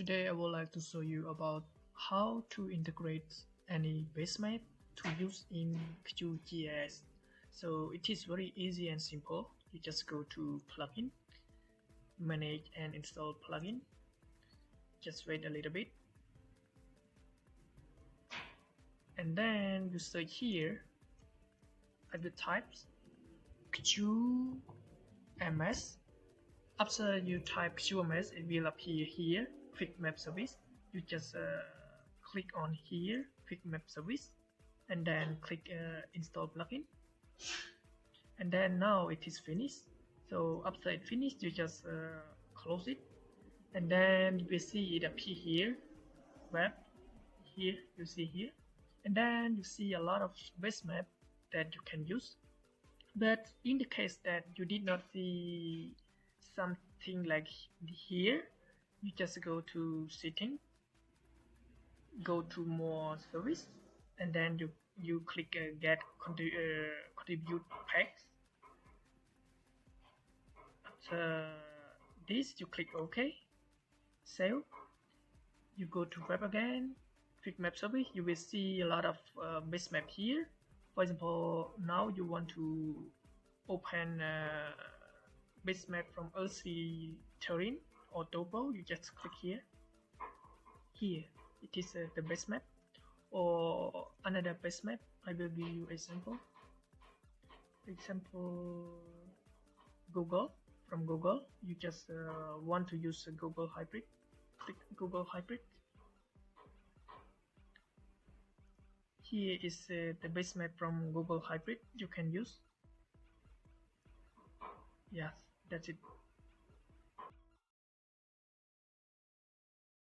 Today I would like to show you about how to integrate any base map to use in QGIS. So it is very easy and simple. You just go to plugin, manage and install plugin. Just wait a little bit. And then you search here at the types QMS. After you type QMS, it will appear here, QuickMapServices. You just click on here, QuickMapServices, and then click install plugin. And then now it is finished. So after it finished, you just close it, and then you will see it appear here, web. Here you see here, and then you see a lot of base map that you can use. But in the case that you did not see something like here, you just go to setting, go to more service, and then you click get contribute packs. After this, you click OK, save. You go to web again, QuickMapServices. You will see a lot of base map here. For example, now you want to open base map from ESRI terrain or topo. You just click here. Here it is the base map, or another base map. I will give you example. Google. From Google, you just want to use a Google Hybrid. Click Google Hybrid. Here is the base map from Google Hybrid you can use. Yes, that's it.